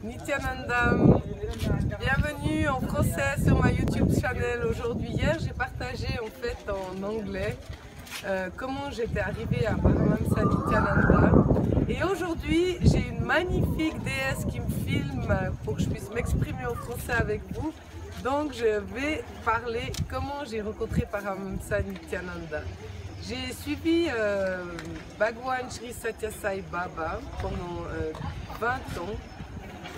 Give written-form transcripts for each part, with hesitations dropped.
Nityananda, bienvenue en français sur ma YouTube channel. Aujourd'hui, hier, j'ai partagé en fait en anglais comment j'étais arrivée à Paramahamsa Nityananda. Et aujourd'hui, j'ai une magnifique déesse qui me filme pour que je puisse m'exprimer en français avec vous. Donc, je vais parler comment j'ai rencontré Paramahamsa Nityananda. J'ai suivi Bhagwan Sri Sathya Sai Baba pendant 20 ans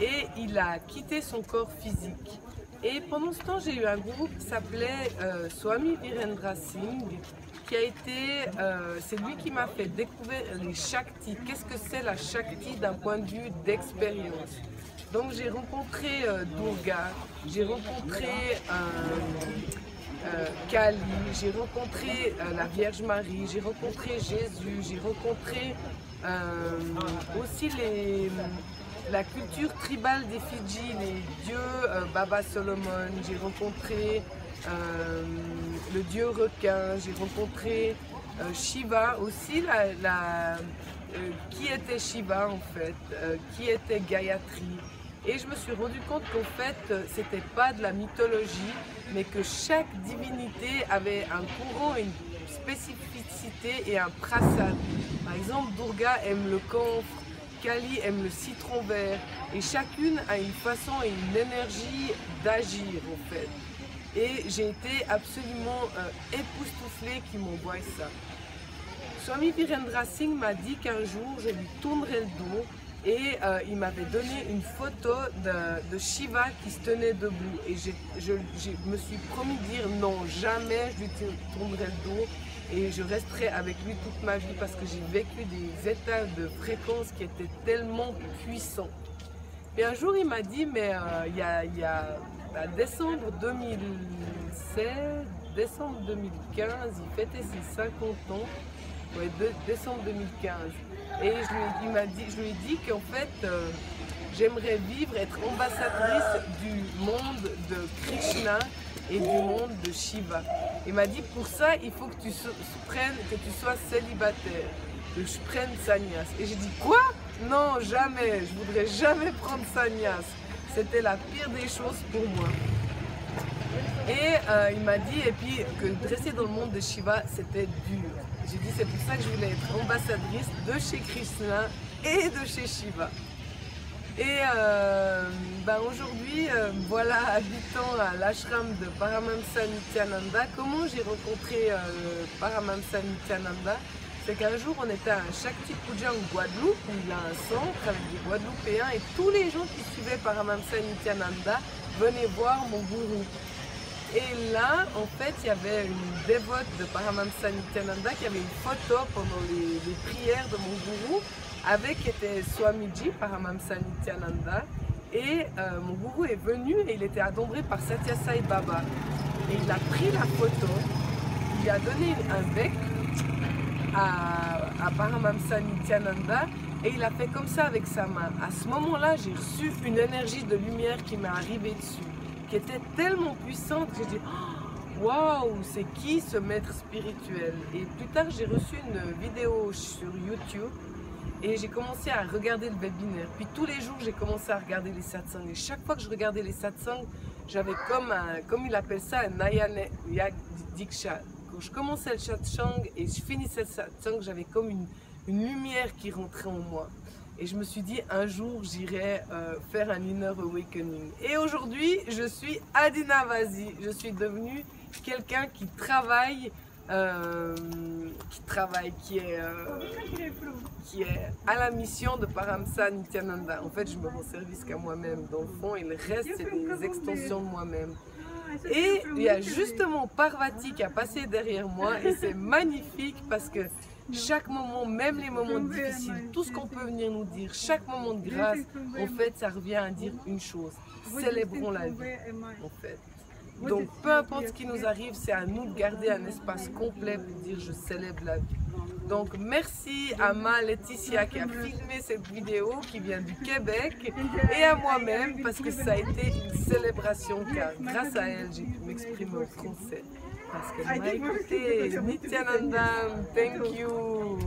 et il a quitté son corps physique. Et pendant ce temps, j'ai eu un groupe qui s'appelait Swami Virendra Singh, qui a été, c'est lui qui m'a fait découvrir les Shakti. Qu'est-ce que c'est la Shakti d'un point de vue d'expérience? Donc j'ai rencontré Durga, j'ai rencontré Kali, j'ai rencontré la Vierge Marie, j'ai rencontré Jésus, j'ai rencontré aussi la culture tribale des Fidji, les dieux Baba Solomon, j'ai rencontré le dieu requin, j'ai rencontré Shiva aussi, qui était Shiva en fait, qui était Gayatri. Et je me suis rendu compte qu'en fait, c'était pas de la mythologie, mais que chaque divinité avait un courant, une spécificité et un prasad. Par exemple, Durga aime le camphre, Kali aime le citron vert, et chacune a une façon et une énergie d'agir en fait. Et j'ai été absolument époustouflée qu'ils m'envoient ça. Swami Virendra Singh m'a dit qu'un jour, je lui tournerais le dos. Et il m'avait donné une photo de Shiva qui se tenait debout. Et je me suis promis de dire non, jamais je lui tournerai le dos. Et je resterai avec lui toute ma vie parce que j'ai vécu des états de fréquence qui étaient tellement puissants. Et un jour il m'a dit, mais il y a décembre 2016, décembre 2015, il fêtait ses 50 ans. Ouais, décembre 2015. Et je lui ai dit qu'en fait, j'aimerais vivre, être ambassadrice du monde de Krishna et du monde de Shiva. Il m'a dit, pour ça, il faut que tu sois célibataire, que je prenne sannyas. Et j'ai dit, quoi? Non, jamais, je voudrais jamais prendre sannyas. C'était la pire des choses pour moi. Et il m'a dit, et puis que rester dans le monde de Shiva, c'était dur. J'ai dit, c'est pour ça que je voulais être ambassadrice de chez Krishna et de chez Shiva. Et aujourd'hui, voilà, habitant à l'ashram de Paramahamsa Nityananda, comment j'ai rencontré Paramahamsa Nityananda? C'est qu'un jour, on était à un Shakti Puja en Guadeloupe, où il a un centre avec des Guadeloupéens, et tous les gens qui suivaient Paramahamsa Nityananda venaient voir mon gourou. Et là, en fait, il y avait une dévote de Paramahamsa Nityananda qui avait une photo pendant les prières de mon gourou avec était Swamiji, Paramahamsa Nityananda. Et mon gourou est venu et il était adombré par Sathya Sai Baba. Et il a pris la photo, il a donné un bec à Paramahamsa Nityananda et il a fait comme ça avec sa main. À ce moment-là, j'ai reçu une énergie de lumière qui m'est arrivée dessus, qui était tellement puissante que j'ai dit waouh, c'est qui ce maître spirituel? Et plus tard, j'ai reçu une vidéo sur YouTube et j'ai commencé à regarder le webinaire. Puis tous les jours, j'ai commencé à regarder les satsangs. Et chaque fois que je regardais les satsangs, j'avais comme il appelle ça, un Nayana Diksha. Quand je commençais le satsang et je finissais le satsang, j'avais comme une lumière qui rentrait en moi. Et je me suis dit, un jour, j'irai faire un Inner Awakening. Et aujourd'hui, je suis Adina Vazi. Je suis devenue quelqu'un qui travaille, qui est à la mission de Paramahamsa Nityananda. En fait, je me rends service qu'à moi-même. Dans le fond, et le reste, c'est des extensions de moi-même. Et il y a justement Parvati qui a passé derrière moi. Et c'est magnifique parce que chaque moment, même les moments difficiles, tout ce qu'on peut venir nous dire, chaque moment de grâce, en fait, ça revient à dire une chose. Célébrons la vie, en fait. Donc, peu importe ce qui nous arrive, c'est à nous de garder un espace complet pour dire je célèbre la vie. Donc, merci à ma Laetitia qui a filmé cette vidéo, qui vient du Québec, et à moi-même, parce que ça a été une célébration, car grâce à elle, j'ai pu m'exprimer en français. Parce qu'elle m'a écouté. Nityananda, thank you.